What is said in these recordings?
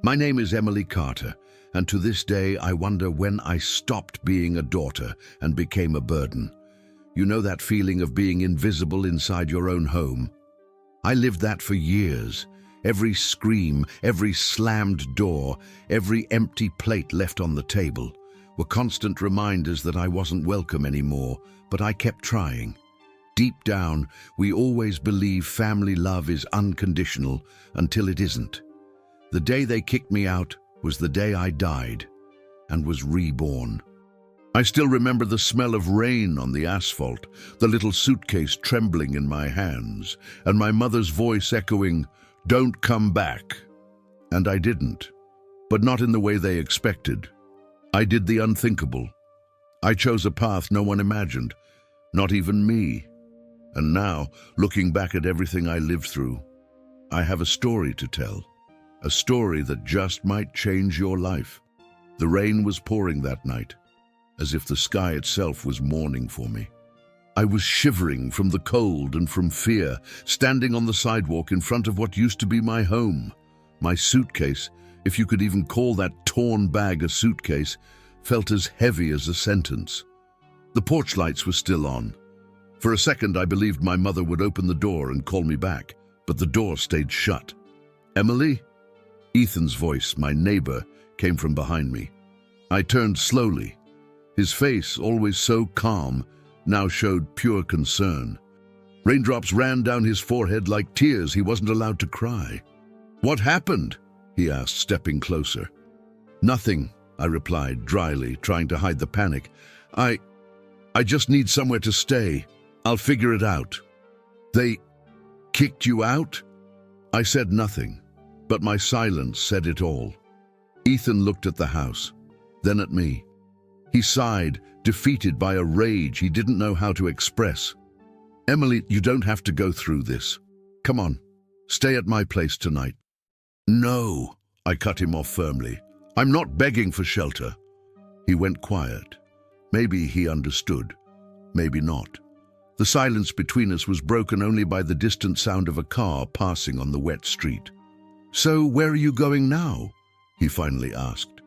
My name is Emily Carter, and to this day I wonder when I stopped being a daughter and became a burden. You know that feeling of being invisible inside your own home? I lived that for years. Every scream, every slammed door, every empty plate left on the table were constant reminders that I wasn't welcome anymore, but I kept trying. Deep down, we always believe family love is unconditional until it isn't. The day they kicked me out was the day I died and was reborn. I still remember the smell of rain on the asphalt, the little suitcase trembling in my hands, and my mother's voice echoing, "Don't come back." And I didn't, but not in the way they expected. I did the unthinkable. I chose a path no one imagined, not even me. And now, looking back at everything I lived through, I have a story to tell. A story that just might change your life. The rain was pouring that night, as if the sky itself was mourning for me. I was shivering from the cold and from fear, standing on the sidewalk in front of what used to be my home. My suitcase, if you could even call that torn bag a suitcase, felt as heavy as a sentence. The porch lights were still on. For a second, I believed my mother would open the door and call me back, but the door stayed shut. "Emily?" Ethan's voice, my neighbor, came from behind me. I turned slowly. His face, always so calm, now showed pure concern. Raindrops ran down his forehead like tears he wasn't allowed to cry. "What happened?" he asked, stepping closer. "Nothing," I replied dryly, trying to hide the panic. I just need somewhere to stay. I'll figure it out." "They kicked you out?" I said nothing, but my silence said it all. Ethan looked at the house, then at me. He sighed, defeated by a rage he didn't know how to express. "Emily, you don't have to go through this. Come on, stay at my place tonight." "No," I cut him off firmly. "I'm not begging for shelter." He went quiet. Maybe he understood, maybe not. The silence between us was broken only by the distant sound of a car passing on the wet street. "So where are you going now?" he finally asked.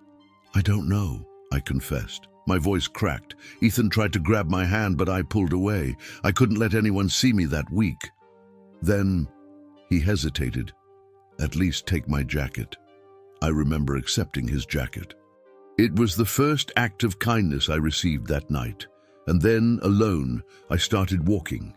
"I don't know," I confessed. My voice cracked. Ethan tried to grab my hand, but I pulled away. I couldn't let anyone see me that weak. Then he hesitated. "At least take my jacket." I remember accepting his jacket. It was the first act of kindness I received that night. And then, alone, I started walking.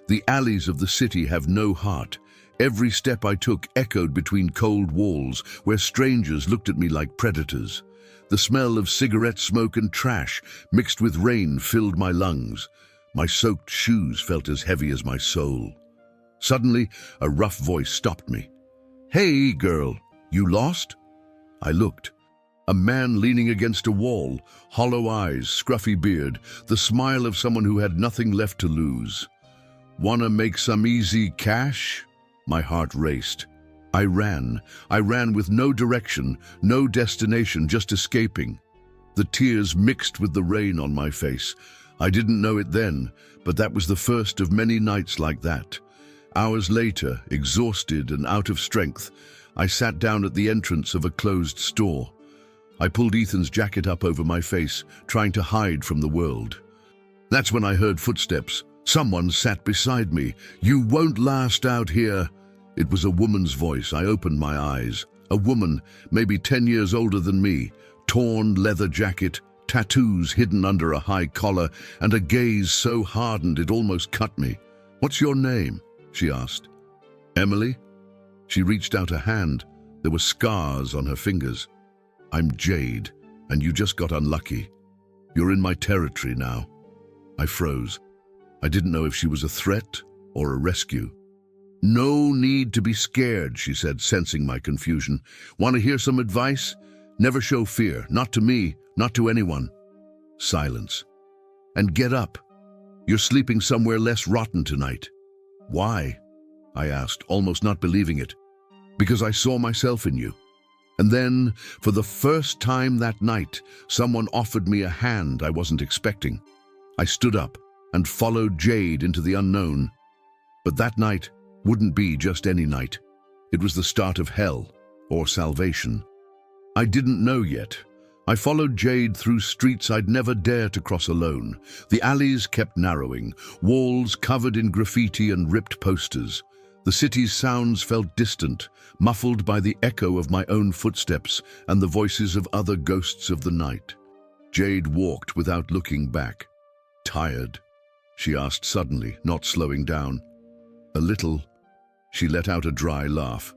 The alleys of the city have no heart. Every step I took echoed between cold walls, where strangers looked at me like predators. The smell of cigarette smoke and trash, mixed with rain, filled my lungs. My soaked shoes felt as heavy as my soul. Suddenly, a rough voice stopped me. "Hey, girl, you lost?" I looked. A man leaning against a wall, hollow eyes, scruffy beard, the smile of someone who had nothing left to lose. "Wanna make some easy cash?" My heart raced. I ran with no direction, no destination, just escaping. The tears mixed with the rain on my face. I didn't know it then, but that was the first of many nights like that. Hours later, exhausted and out of strength, I sat down at the entrance of a closed store. I pulled Ethan's jacket up over my face, trying to hide from the world. That's when I heard footsteps. Someone sat beside me. "You won't last out here." It was a woman's voice. I opened my eyes. A woman, maybe 10 years older than me, torn leather jacket, tattoos hidden under a high collar, and a gaze so hardened it almost cut me. "What's your name?" she asked. "Emily?" She reached out a hand. There were scars on her fingers. "I'm Jade, and you just got unlucky. You're in my territory now." I froze. I didn't know if she was a threat or a rescue. "No need to be scared," she said, sensing my confusion. "Want to hear some advice? Never show fear, not to me, not to anyone." Silence. "And get up. You're sleeping somewhere less rotten tonight." "Why?" I asked, almost not believing it. "Because I saw myself in you." And then, for the first time that night, someone offered me a hand I wasn't expecting. I stood up and followed Jade into the unknown. But that night wouldn't be just any night. It was the start of hell, or salvation. I didn't know yet. I followed Jade through streets I'd never dare to cross alone. The alleys kept narrowing, walls covered in graffiti and ripped posters. The city's sounds felt distant, muffled by the echo of my own footsteps and the voices of other ghosts of the night. Jade walked without looking back. "Tired?" she asked suddenly, not slowing down. "A little." She let out a dry laugh.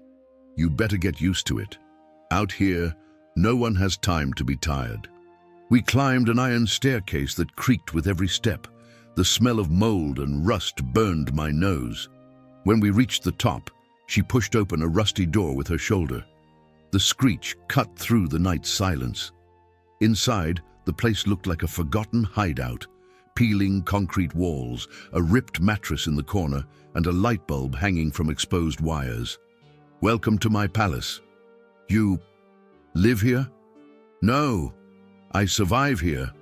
"You better get used to it. Out here, no one has time to be tired." We climbed an iron staircase that creaked with every step. The smell of mold and rust burned my nose. When we reached the top, she pushed open a rusty door with her shoulder. The screech cut through the night's silence. Inside, the place looked like a forgotten hideout. Peeling concrete walls, a ripped mattress in the corner, and a light bulb hanging from exposed wires. "Welcome to my palace." "You live here?" "No, I survive here."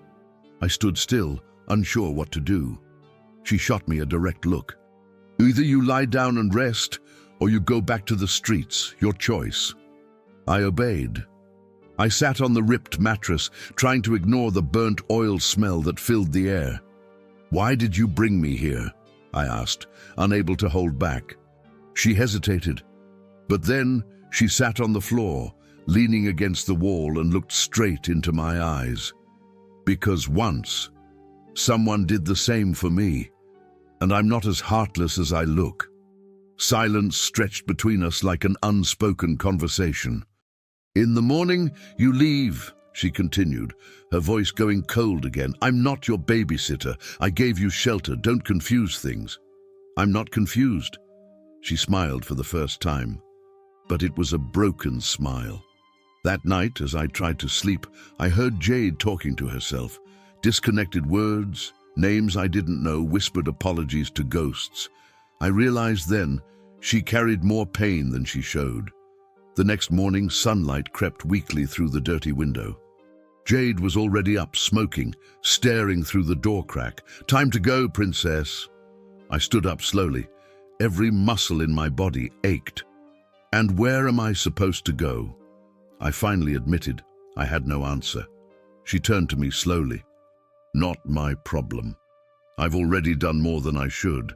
I stood still, unsure what to do. She shot me a direct look. "Either you lie down and rest, or you go back to the streets, your choice." I obeyed. I sat on the ripped mattress, trying to ignore the burnt oil smell that filled the air. "Why did you bring me here?" I asked, unable to hold back. She hesitated, but then she sat on the floor, leaning against the wall and looked straight into my eyes. "Because once, someone did the same for me, and I'm not as heartless as I look." Silence stretched between us like an unspoken conversation. "In the morning, you leave," she continued, her voice going cold again. "I'm not your babysitter. I gave you shelter. Don't confuse things." "I'm not confused." She smiled for the first time, but it was a broken smile. That night, as I tried to sleep, I heard Jade talking to herself. Disconnected words, names I didn't know, whispered apologies to ghosts. I realized then she carried more pain than she showed. The next morning, sunlight crept weakly through the dirty window. Jade was already up, smoking, staring through the door crack. "Time to go, princess." I stood up slowly. Every muscle in my body ached. "And where am I supposed to go?" I finally admitted I had no answer. She turned to me slowly. "Not my problem. I've already done more than I should."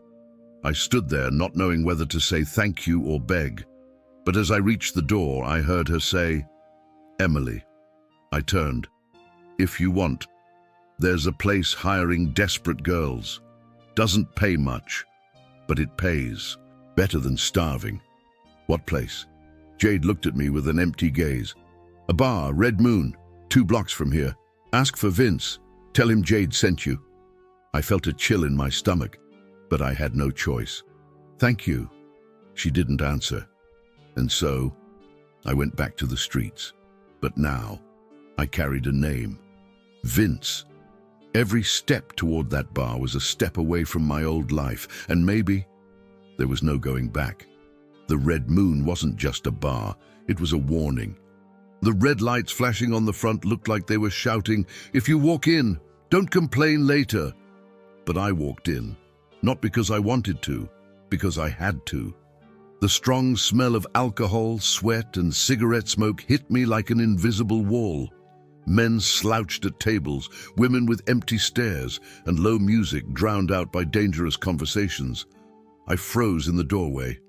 I stood there, not knowing whether to say thank you or beg. But as I reached the door, I heard her say, "Emily." I turned. "If you want, there's a place hiring desperate girls. Doesn't pay much, but it pays. Better than starving." "What place?" Jade looked at me with an empty gaze. "A bar, Red Moon, 2 blocks from here. Ask for Vince. Tell him Jade sent you." I felt a chill in my stomach, but I had no choice. "Thank you." She didn't answer. And so, I went back to the streets. But now, I carried a name. Vince. Every step toward that bar was a step away from my old life, and maybe there was no going back. The Red Moon wasn't just a bar, it was a warning. The red lights flashing on the front looked like they were shouting, "If you walk in, don't complain later." But I walked in, not because I wanted to, because I had to. The strong smell of alcohol, sweat, and cigarette smoke hit me like an invisible wall. Men slouched at tables, women with empty stares, and low music drowned out by dangerous conversations. I froze in the doorway.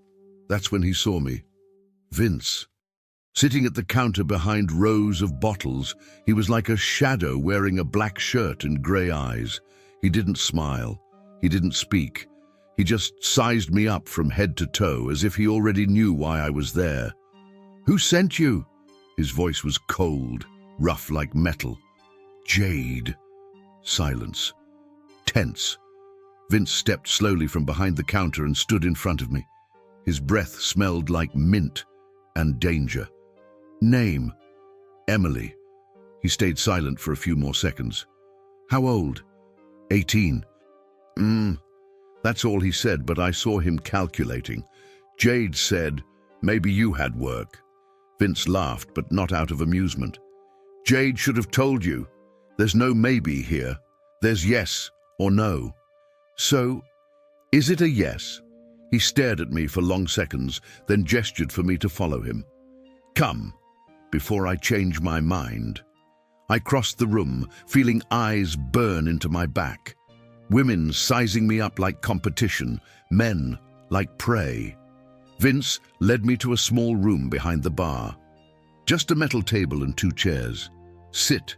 That's when he saw me. Vince. Sitting at the counter behind rows of bottles, he was like a shadow wearing a black shirt and grey eyes. He didn't smile. He didn't speak. He just sized me up from head to toe, as if he already knew why I was there. "Who sent you?" His voice was cold, rough like metal. "Jade." Silence. Tense. Vince stepped slowly from behind the counter and stood in front of me. His breath smelled like mint and danger. "Name?" "Emily." He stayed silent for a few more seconds. "How old?" 18. That's all he said, but I saw him calculating. Jade said, "Maybe you had work." Vince laughed, but not out of amusement. "Jade should have told you. There's no maybe here. There's yes or no." "So, is it a yes?" He stared at me for long seconds, then gestured for me to follow him. "Come." before I change my mind. I crossed the room, feeling eyes burn into my back. Women sizing me up like competition, men like prey. Vince led me to a small room behind the bar. Just a metal table and 2 chairs. "Sit."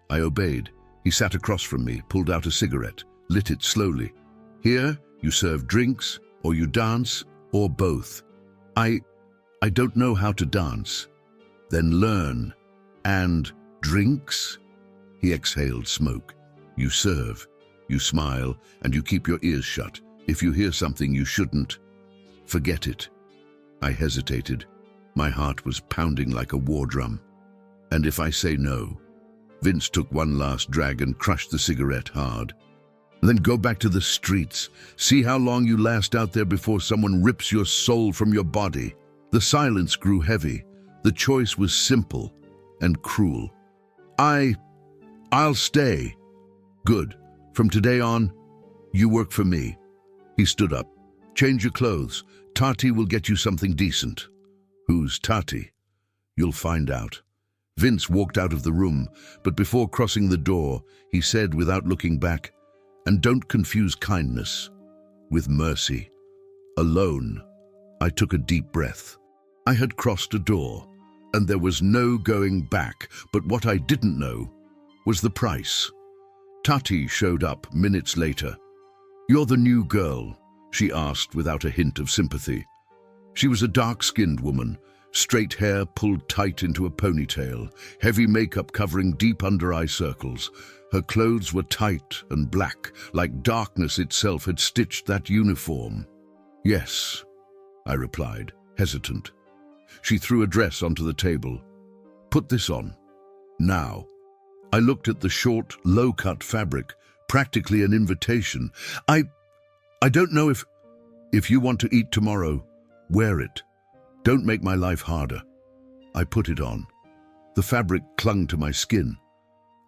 I obeyed. He sat across from me, pulled out a cigarette, lit it slowly. "Here, you serve drinks, or you dance, or both." I don't know how to dance." "Then learn. And drinks?" He exhaled smoke. "You serve, you smile, and you keep your ears shut. If you hear something you shouldn't, forget it." I hesitated. My heart was pounding like a war drum. "And if I say no?" Vince took one last drag and crushed the cigarette hard. "Then go back to the streets. See how long you last out there before someone rips your soul from your body." The silence grew heavy. The choice was simple and cruel. I'll stay." "Good. From today on, you work for me." He stood up. "Change your clothes. Tati will get you something decent." "Who's Tati?" "You'll find out." Vince walked out of the room, but before crossing the door, he said without looking back, "And don't confuse kindness with mercy." Alone, I took a deep breath. I had crossed a door, and there was no going back, but what I didn't know was the price. Tati showed up minutes later. "You're the new girl?" she asked without a hint of sympathy. She was a dark-skinned woman, straight hair pulled tight into a ponytail, heavy makeup covering deep under-eye circles. Her clothes were tight and black, like darkness itself had stitched that uniform. "Yes," I replied, hesitant. She threw a dress onto the table. "Put this on. Now." I looked at the short, low-cut fabric, practically an invitation. I don't know if you want to eat tomorrow, wear it. Don't make my life harder." I put it on. The fabric clung to my skin.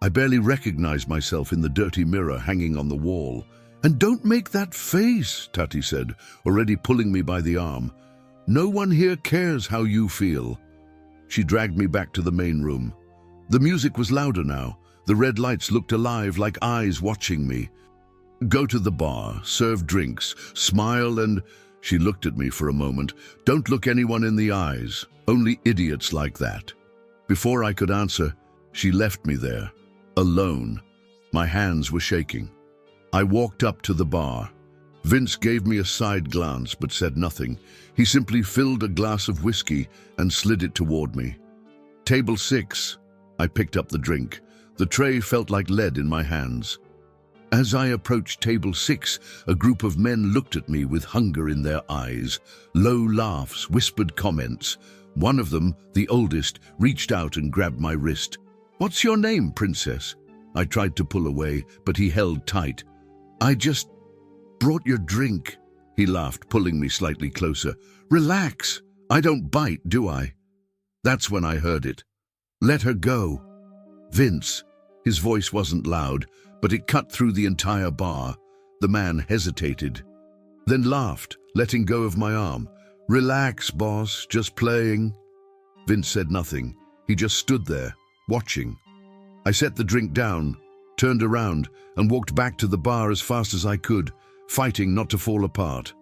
I barely recognized myself in the dirty mirror hanging on the wall. "And don't make that face," Tati said, already pulling me by the arm. "No one here cares how you feel." She dragged me back to the main room. The music was louder now. The red lights looked alive, like eyes watching me. "Go to the bar, serve drinks, smile and—" She looked at me for a moment. "Don't look anyone in the eyes. Only idiots like that." Before I could answer, she left me there, alone. My hands were shaking. I walked up to the bar. Vince gave me a side glance but said nothing. He simply filled a glass of whiskey and slid it toward me. "Table 6. I picked up the drink. The tray felt like lead in my hands. As I approached table 6, a group of men looked at me with hunger in their eyes. Low laughs, whispered comments. One of them, the oldest, reached out and grabbed my wrist. "What's your name, princess?" I tried to pull away, but he held tight. "I just brought your drink," he laughed, pulling me slightly closer. "Relax. I don't bite, do I?" That's when I heard it. "Let her go." "Vince." His voice wasn't loud, but it cut through the entire bar. The man hesitated, then laughed, letting go of my arm. "Relax, boss, just playing." Vince said nothing. He just stood there, watching. I set the drink down, turned around, and walked back to the bar as fast as I could, fighting not to fall apart.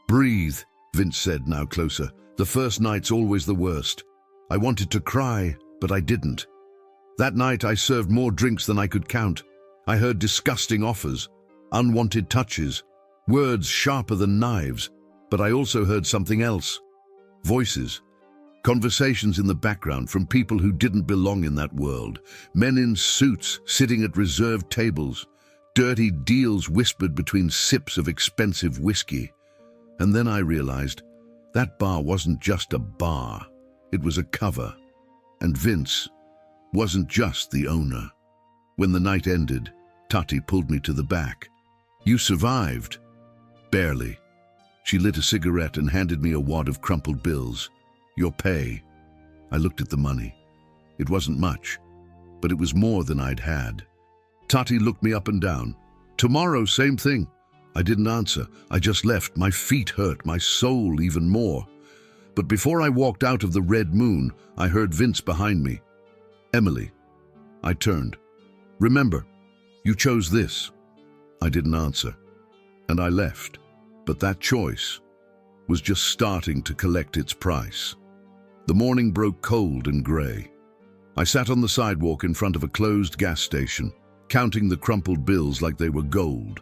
"Breathe," Vince said, now closer. "The first night's always the worst." I wanted to cry, but I didn't. That night I served more drinks than I could count. I heard disgusting offers, unwanted touches, words sharper than knives, but I also heard something else. Voices. Conversations in the background from people who didn't belong in that world. Men in suits sitting at reserved tables. Dirty deals whispered between sips of expensive whiskey. And then I realized that bar wasn't just a bar. It was a cover. And Vince wasn't just the owner. When the night ended, Tati pulled me to the back. "You survived." "Barely." She lit a cigarette and handed me a wad of crumpled bills. "Your pay." I looked at the money. It wasn't much, but it was more than I'd had. Tati looked me up and down. "Tomorrow, same thing." I didn't answer. I just left. My feet hurt, my soul even more. But before I walked out of the Red Moon, I heard Vince behind me. "Emily." I turned. "Remember, you chose this." I didn't answer, and I left. But that choice was just starting to collect its price. The morning broke cold and grey. I sat on the sidewalk in front of a closed gas station, counting the crumpled bills like they were gold.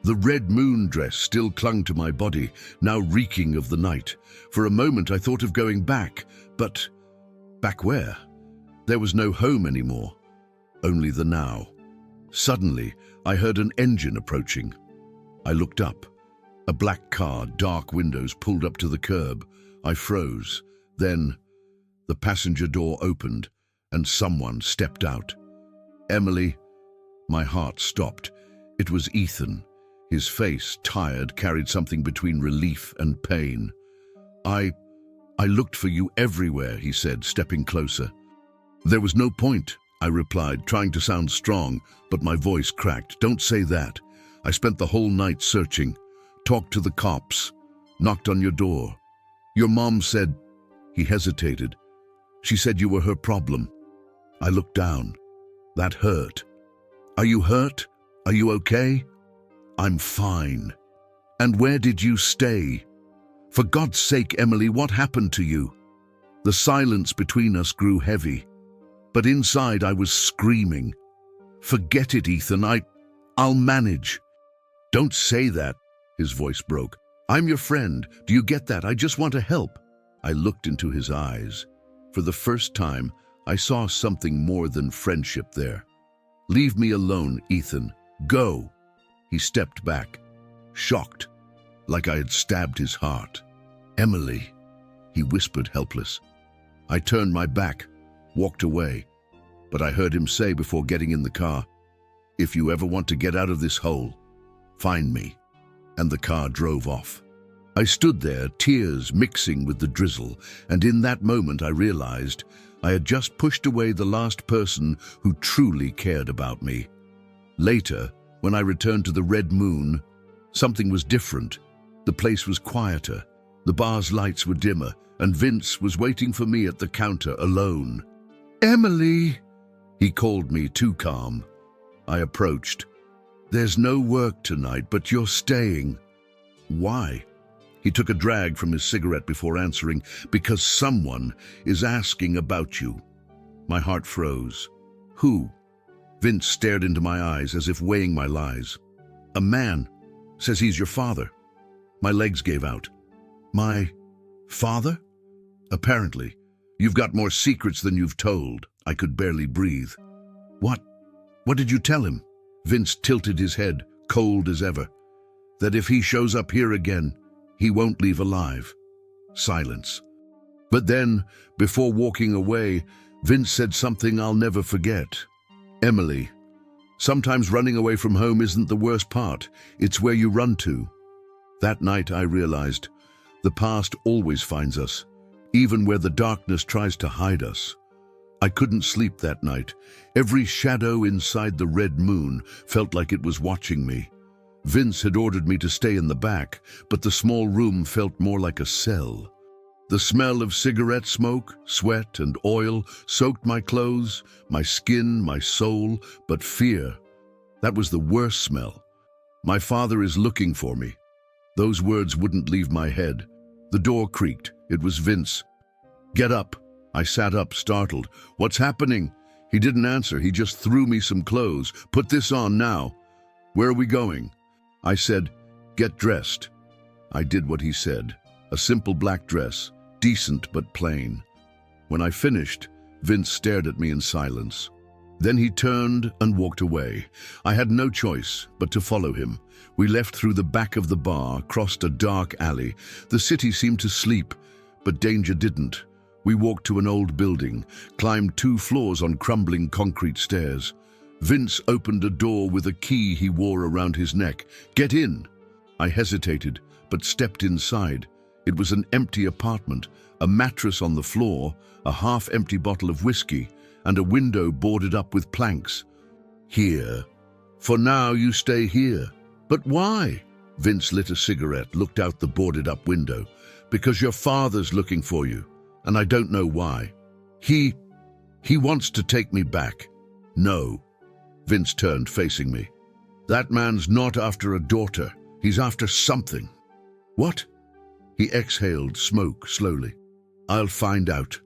The Red Moon dress still clung to my body, now reeking of the night. For a moment I thought of going back, but back where? There was no home anymore, only the now. Suddenly, I heard an engine approaching. I looked up. A black car, dark windows pulled up to the curb. I froze. Then, the passenger door opened, and someone stepped out. "Emily." My heart stopped. It was Ethan. His face, tired, carried something between relief and pain. I looked for you everywhere," he said, stepping closer. "There was no point," I replied, trying to sound strong, but my voice cracked. "Don't say that. I spent the whole night searching, talked to the cops, knocked on your door. Your mom said—" He hesitated. "She said you were her problem." I looked down. That hurt. "Are you hurt? Are you okay?" "I'm fine." "And where did you stay? For God's sake, Emily, what happened to you?" The silence between us grew heavy, but inside I was screaming. "Forget it, Ethan. I'll manage." "Don't say that," his voice broke. "I'm your friend. Do you get that? I just want to help." I looked into his eyes. For the first time, I saw something more than friendship there. "Leave me alone, Ethan. Go." He stepped back, shocked, like I had stabbed his heart. "Emily," he whispered, helpless. I turned my back, walked away, but I heard him say before getting in the car, "If you ever want to get out of this hole, find me." And the car drove off. I stood there, tears mixing with the drizzle, and in that moment I realized I had just pushed away the last person who truly cared about me. Later, when I returned to the Red Moon, something was different. The place was quieter, the bar's lights were dimmer, and Vince was waiting for me at the counter alone. "Emily!" He called me, too calm. I approached. "There's no work tonight, but you're staying." "Why?" He took a drag from his cigarette before answering. "Because someone is asking about you." My heart froze. "Who?" Vince stared into my eyes as if weighing my lies. "A man. Says he's your father." My legs gave out. "My father?" "Apparently. You've got more secrets than you've told." I could barely breathe. What did you tell him?" Vince tilted his head, cold as ever. "That if he shows up here again, he won't leave alive." Silence. But then, before walking away, Vince said something I'll never forget. "Emily, sometimes running away from home isn't the worst part. It's where you run to." That night I realized the past always finds us, even where the darkness tries to hide us. I couldn't sleep that night. Every shadow inside the Red Moon felt like it was watching me. Vince had ordered me to stay in the back, but the small room felt more like a cell. The smell of cigarette smoke, sweat, and oil soaked my clothes, my skin, my soul, but fear, that was the worst smell. "My father is looking for me." Those words wouldn't leave my head. The door creaked. It was Vince. "Get up." I sat up, startled. "What's happening?" He didn't answer. He just threw me some clothes. "Put this on now." "Where are we going?" I said, "Get dressed." I did what he said. A simple black dress, decent but plain. When I finished, Vince stared at me in silence. Then he turned and walked away. I had no choice but to follow him. We left through the back of the bar, crossed a dark alley. The city seemed to sleep, but danger didn't. We walked to an old building, climbed 2 floors on crumbling concrete stairs. Vince opened a door with a key he wore around his neck. "Get in." I hesitated, but stepped inside. It was an empty apartment, a mattress on the floor, a half-empty bottle of whiskey, and a window boarded up with planks. "Here. For now you stay here." "But why?" Vince lit a cigarette, looked out the boarded-up window. Because your father's looking for you, and I don't know why. He wants to take me back. No. Vince turned, facing me. That man's not after a daughter. He's after something. What? He exhaled smoke slowly. I'll find out.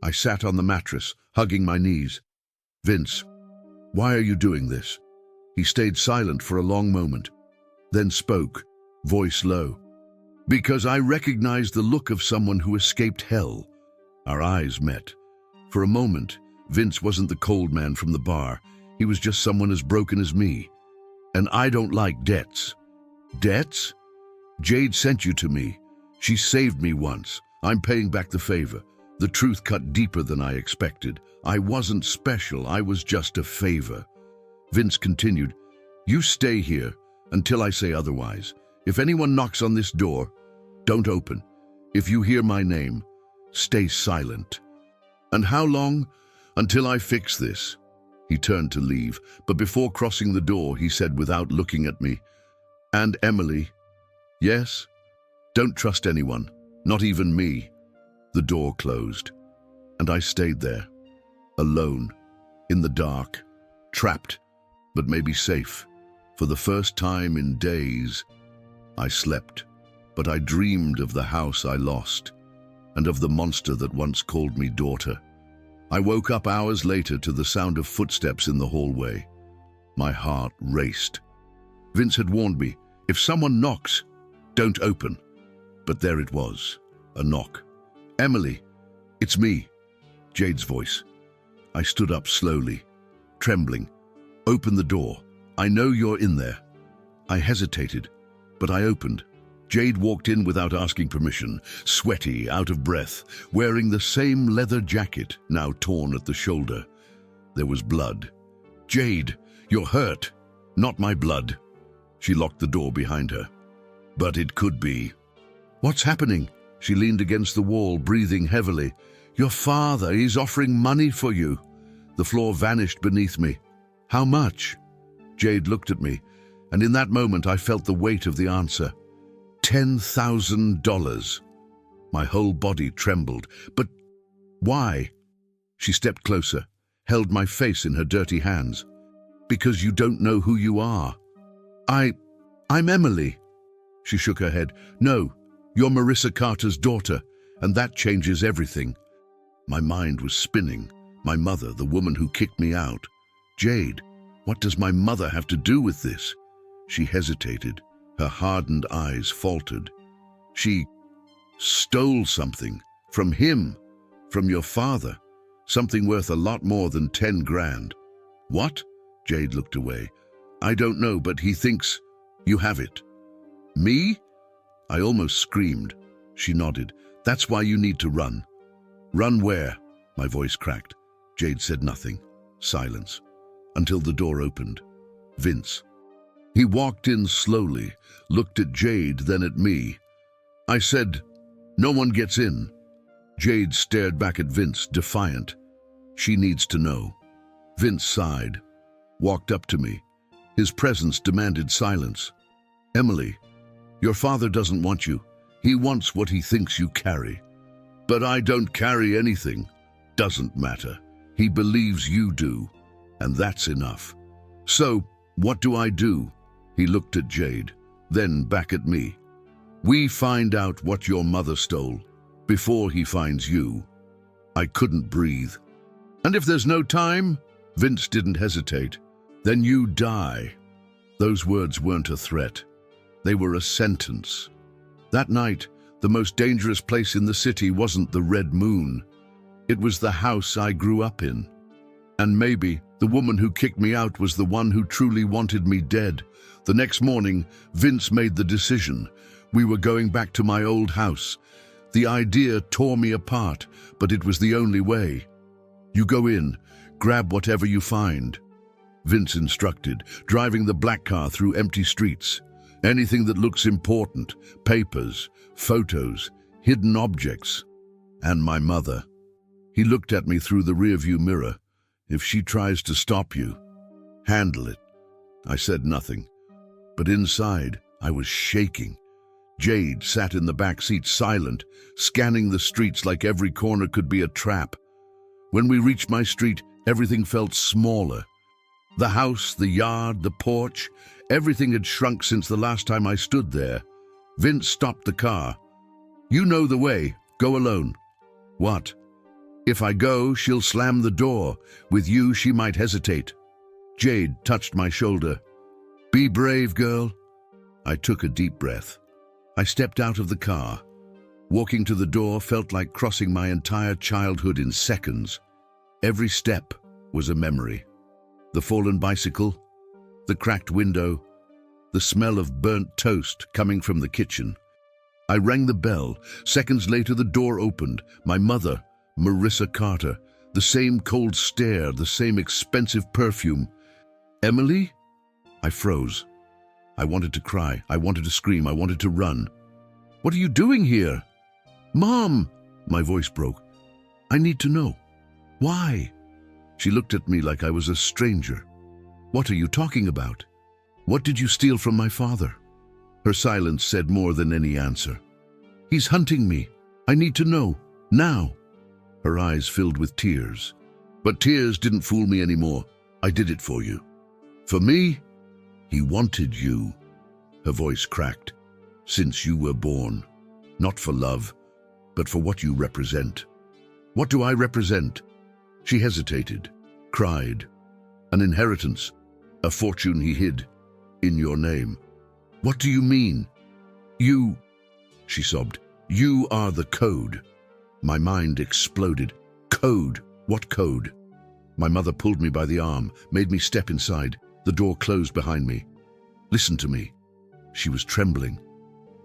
I sat on the mattress, hugging my knees. Vince, why are you doing this? He stayed silent for a long moment, then spoke, voice low. Because I recognized the look of someone who escaped hell. Our eyes met. For a moment, Vince wasn't the cold man from the bar. He was just someone as broken as me. And I don't like debts. Debts? Jade sent you to me. She saved me once. I'm paying back the favor. The truth cut deeper than I expected. I wasn't special. I was just a favor. Vince continued, you stay here until I say otherwise. If anyone knocks on this door, don't open. If you hear my name, stay silent. And how long? Until I fix this. He turned to leave, but before crossing the door, he said without looking at me, and Emily, yes? Don't trust anyone, not even me. The door closed, and I stayed there, alone, in the dark, trapped, but maybe safe. For the first time in days, I slept, but I dreamed of the house I lost, and of the monster that once called me daughter. I woke up hours later to the sound of footsteps in the hallway. My heart raced. Vince had warned me, if someone knocks, don't open. But there it was, a knock. Emily, it's me, Jade's voice. I stood up slowly, trembling. Open the door. I know you're in there. I hesitated, but I opened. Jade walked in without asking permission, sweaty, out of breath, wearing the same leather jacket, now torn at the shoulder. There was blood. Jade, you're hurt. Not my blood. She locked the door behind her. But it could be. What's happening? She leaned against the wall, breathing heavily. Your father, he's offering money for you. The floor vanished beneath me. How much? Jade looked at me, and in that moment I felt the weight of the answer. $10,000. My whole body trembled. But why? She stepped closer, held my face in her dirty hands. Because you don't know who you are. I'm Emily. She shook her head. No, you're Marissa Carter's daughter, and that changes everything. My mind was spinning. My mother, the woman who kicked me out. Jade, what does my mother have to do with this? She hesitated. Her hardened eyes faltered. She stole something from him, from your father, something worth a lot more than 10 grand. What? Jade looked away. I don't know, but he thinks you have it. Me? I almost screamed. She nodded. That's why you need to run. Run where? My voice cracked. Jade said nothing. Silence. Until the door opened. Vince. He walked in slowly, looked at Jade, then at me. I said, no one gets in. Jade stared back at Vince, defiant. She needs to know. Vince sighed, walked up to me. His presence demanded silence. Emily, your father doesn't want you. He wants what he thinks you carry. But I don't carry anything. Doesn't matter. He believes you do, and that's enough. So, what do I do? He looked at Jade, then back at me. We find out what your mother stole, before he finds you. I couldn't breathe. And if there's no time? Vince didn't hesitate. Then you die. Those words weren't a threat. They were a sentence. That night, the most dangerous place in the city wasn't the Red Moon. It was the house I grew up in. And maybe the woman who kicked me out was the one who truly wanted me dead. The next morning, Vince made the decision. We were going back to my old house. The idea tore me apart, but it was the only way. You go in, grab whatever you find. Vince instructed, driving the black car through empty streets. Anything that looks important, papers, photos, hidden objects. And my mother. He looked at me through the rearview mirror. If she tries to stop you, handle it. I said nothing, but inside I was shaking. Jade sat in the back seat silent, scanning the streets like every corner could be a trap. When we reached my street, everything felt smaller. The house, the yard, the porch, everything had shrunk since the last time I stood there. Vince stopped the car. "You know the way. Go alone." "What?" "If I go, she'll slam the door. With you, she might hesitate." Jade touched my shoulder. "Be brave, girl." I took a deep breath. I stepped out of the car. Walking to the door felt like crossing my entire childhood in seconds. Every step was a memory. The fallen bicycle, the cracked window, the smell of burnt toast coming from the kitchen. I rang the bell. Seconds later, the door opened. My mother, Marissa Carter, the same cold stare, the same expensive perfume. "Emily?" I froze. I wanted to cry. I wanted to scream. I wanted to run. "What are you doing here?" "Mom!" My voice broke. "I need to know. Why?" She looked at me like I was a stranger. "What are you talking about? What did you steal from my father?" Her silence said more than any answer. "He's hunting me. I need to know. Now." Her eyes filled with tears. But tears didn't fool me anymore. "I did it for you." "For me?" "He wanted you." Her voice cracked. "Since you were born. Not for love, but for what you represent." "What do I represent?" She hesitated, cried. "An inheritance, a fortune he hid, in your name." "What do you mean?" "You," she sobbed, "you are the code." My mind exploded. "Code? What code?" My mother pulled me by the arm, made me step inside. The door closed behind me. "Listen to me." She was trembling.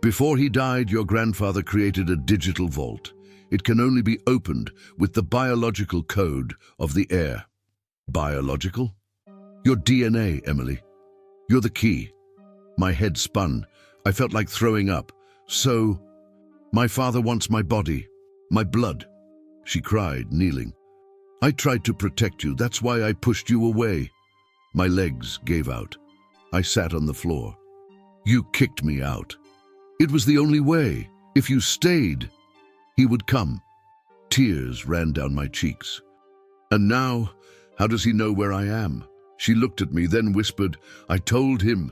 "Before he died, your grandfather created a digital vault. It can only be opened with the biological code of the heir." "Biological?" "Your DNA, Emily. You're the key." My head spun. I felt like throwing up. "So, my father wants my body, my blood," she cried, kneeling. "I tried to protect you. That's why I pushed you away." My legs gave out. I sat on the floor. "You kicked me out." "It was the only way. If you stayed, he would come." Tears ran down my cheeks. "And now, how does he know where I am?" She looked at me, then whispered, "I told him."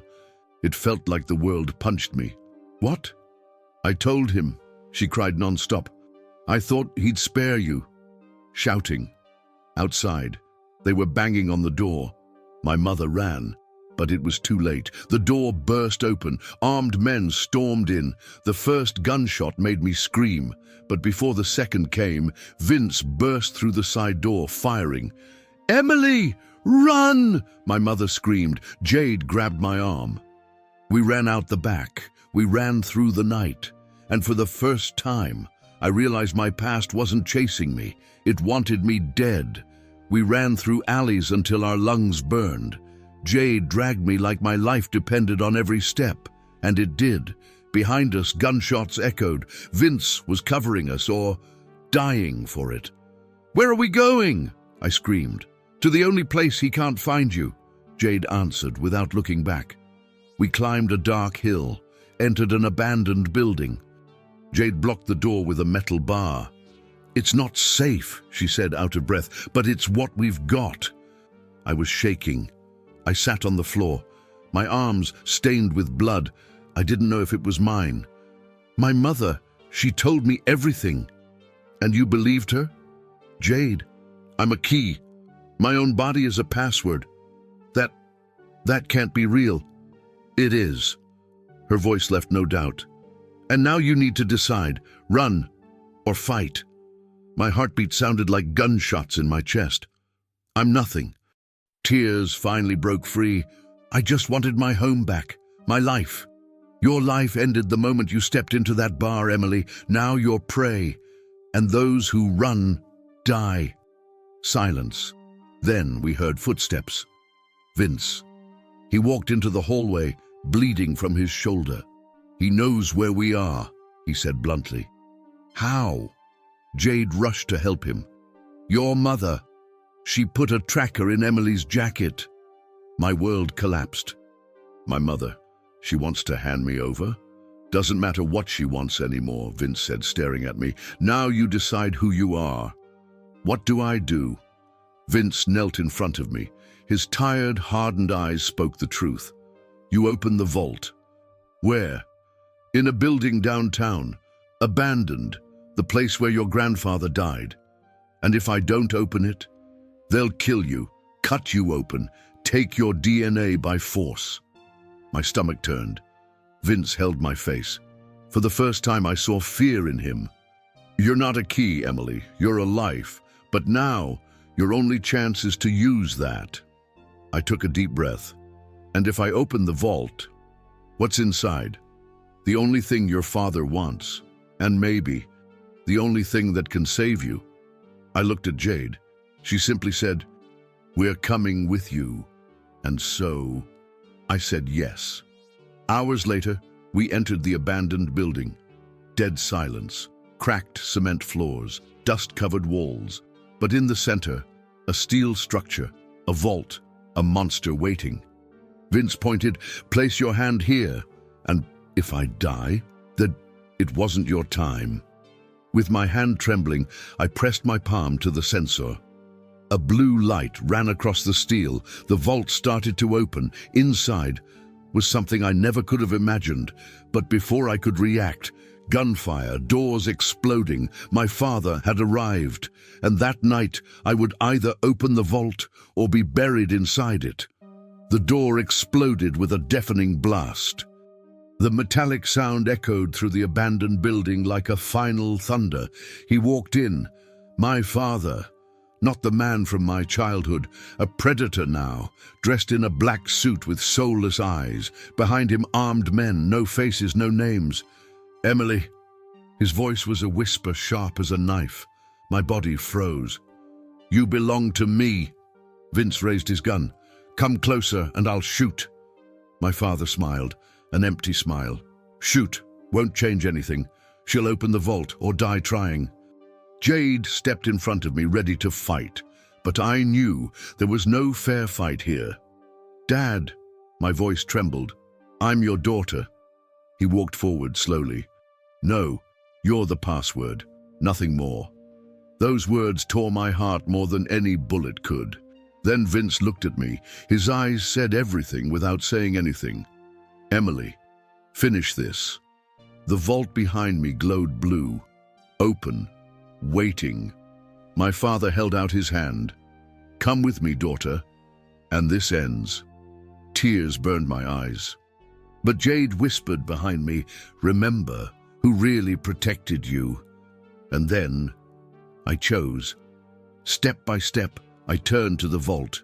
It felt like the world punched me. "What?" "I told him," she cried nonstop. "I thought he'd spare you." Shouting. Outside, they were banging on the door. My mother ran, but it was too late. The door burst open. Armed men stormed in. The first gunshot made me scream, but before the second came, Vince burst through the side door, firing. "Emily, run!" my mother screamed. Jade grabbed my arm. We ran out the back. We ran through the night. And for the first time, I realized my past wasn't chasing me. It wanted me dead. We ran through alleys until our lungs burned. Jade dragged me like my life depended on every step. And it did. Behind us, gunshots echoed. Vince was covering us, or dying for it. "Where are we going?" I screamed. "To the only place he can't find you," Jade answered without looking back. We climbed a dark hill, entered an abandoned building. Jade blocked the door with a metal bar. "It's not safe," she said out of breath, "but it's what we've got." I was shaking. I sat on the floor, my arms stained with blood. I didn't know if it was mine. "My mother, she told me everything." "And you believed her?" "Jade, I'm a key. My own body is a password. That can't be real." "It is." Her voice left no doubt. "And now you need to decide, run or fight." My heartbeat sounded like gunshots in my chest. "I'm nothing." Tears finally broke free. "I just wanted my home back, my life." "Your life ended the moment you stepped into that bar, Emily. Now you're prey, and those who run die." Silence. Then we heard footsteps. Vince. He walked into the hallway, bleeding from his shoulder. "He knows where we are," he said bluntly. "How?" Jade rushed to help him. "Your mother. She put a tracker in Emily's jacket." My world collapsed. "My mother, she wants to hand me over?" Doesn't matter what she wants anymore, Vince said, staring at me. Now you decide who you are. What do I do? Vince knelt in front of me. His tired, hardened eyes spoke the truth. You open the vault. Where? In a building downtown, abandoned, the place where your grandfather died. And if I don't open it, they'll kill you, cut you open, take your DNA by force. My stomach turned. Vince held my face. For the first time, I saw fear in him. You're not a key, Emily. You're a life. But now, your only chance is to use that. I took a deep breath. And if I open the vault, what's inside? The only thing your father wants. And maybe the only thing that can save you. I looked at Jade. She simply said, "We're coming with you." And so, I said yes. Hours later, we entered the abandoned building. Dead silence, cracked cement floors, dust-covered walls. But in the center, a steel structure, a vault, a monster waiting. Vince pointed, "Place your hand here, and if I die, then it wasn't your time." With my hand trembling, I pressed my palm to the sensor. A blue light ran across the steel. The vault started to open. Inside was something I never could have imagined. But before I could react, gunfire, doors exploding, my father had arrived. And that night, I would either open the vault or be buried inside it. The door exploded with a deafening blast. The metallic sound echoed through the abandoned building like a final thunder. He walked in. My father. Not the man from my childhood, a predator now, dressed in a black suit with soulless eyes. Behind him, armed men, no faces, no names. "Emily." His voice was a whisper sharp as a knife. My body froze. "You belong to me." Vince raised his gun. "Come closer and I'll shoot." My father smiled, an empty smile. "Shoot, won't change anything. She'll open the vault or die trying." Jade stepped in front of me, ready to fight, but I knew there was no fair fight here. "Dad," my voice trembled, "I'm your daughter." He walked forward slowly. "No, you're the password, nothing more." Those words tore my heart more than any bullet could. Then Vince looked at me. His eyes said everything without saying anything. "Emily, finish this." The vault behind me glowed blue, open, waiting. My father held out his hand. "Come with me, daughter, and this ends." Tears burned my eyes. But Jade whispered behind me, "Remember who really protected you." And then I chose. Step by step, I turned to the vault.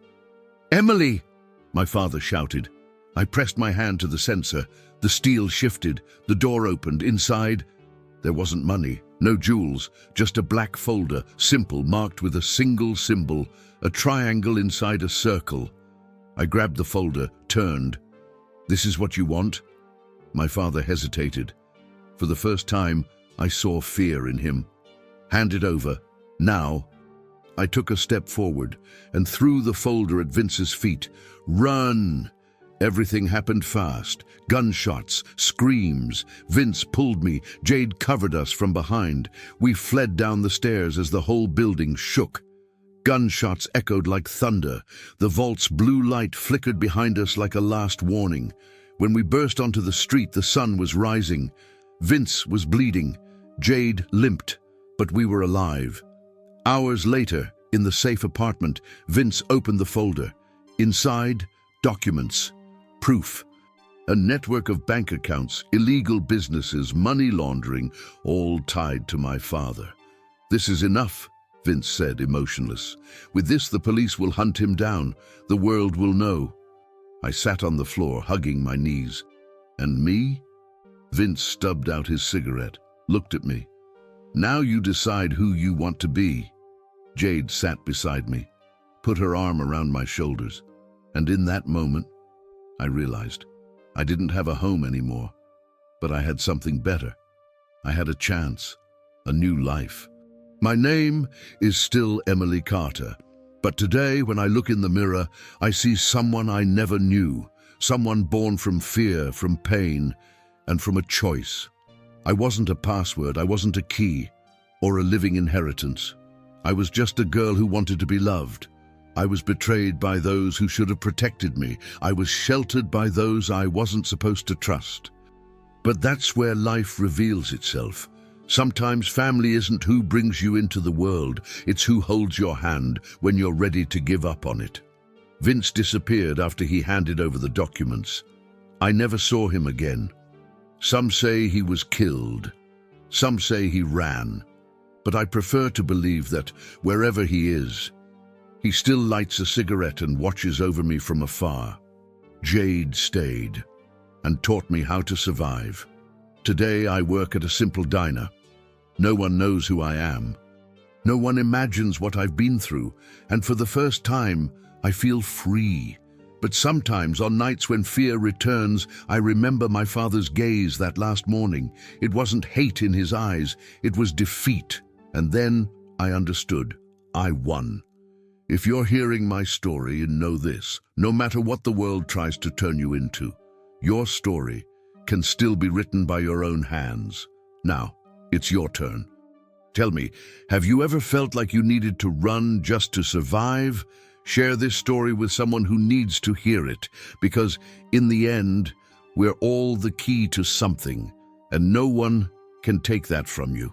"Emily!" my father shouted. I pressed my hand to the sensor. The steel shifted. The door opened. Inside, there wasn't money, no jewels, just a black folder, simple, marked with a single symbol, a triangle inside a circle. I grabbed the folder, turned. "This is what you want?" My father hesitated. For the first time, I saw fear in him. "Hand it over. Now." I took a step forward and threw the folder at Vince's feet. "Run!" Everything happened fast. Gunshots, screams. Vince pulled me. Jade covered us from behind. We fled down the stairs as the whole building shook. Gunshots echoed like thunder. The vault's blue light flickered behind us like a last warning. When we burst onto the street, the sun was rising. Vince was bleeding. Jade limped, but we were alive. Hours later, in the safe apartment, Vince opened the folder. Inside, documents, proof. A network of bank accounts, illegal businesses, money laundering, all tied to my father. "This is enough," Vince said, emotionless. "With this, the police will hunt him down. The world will know." I sat on the floor, hugging my knees. "And me?" Vince stubbed out his cigarette, looked at me. "Now you decide who you want to be." Jade sat beside me, put her arm around my shoulders, and in that moment, I realized I didn't have a home anymore, but I had something better. I had a chance, a new life. My name is still Emily Carter, but today when I look in the mirror, I see someone I never knew, someone born from fear, from pain, and from a choice. I wasn't a password, I wasn't a key, or a living inheritance. I was just a girl who wanted to be loved. I was betrayed by those who should have protected me. I was sheltered by those I wasn't supposed to trust. But that's where life reveals itself. Sometimes family isn't who brings you into the world, it's who holds your hand when you're ready to give up on it. Vince disappeared after he handed over the documents. I never saw him again. Some say he was killed. Some say he ran. But I prefer to believe that wherever he is, he still lights a cigarette and watches over me from afar. Jade stayed and taught me how to survive. Today I work at a simple diner. No one knows who I am. No one imagines what I've been through, and for the first time, I feel free. But sometimes, on nights when fear returns, I remember my father's gaze that last morning. It wasn't hate in his eyes, it was defeat. And then I understood. I won. If you're hearing my story, and know this, no matter what the world tries to turn you into, your story can still be written by your own hands. Now, it's your turn. Tell me, have you ever felt like you needed to run just to survive? Share this story with someone who needs to hear it, because in the end, we're all the key to something, and no one can take that from you.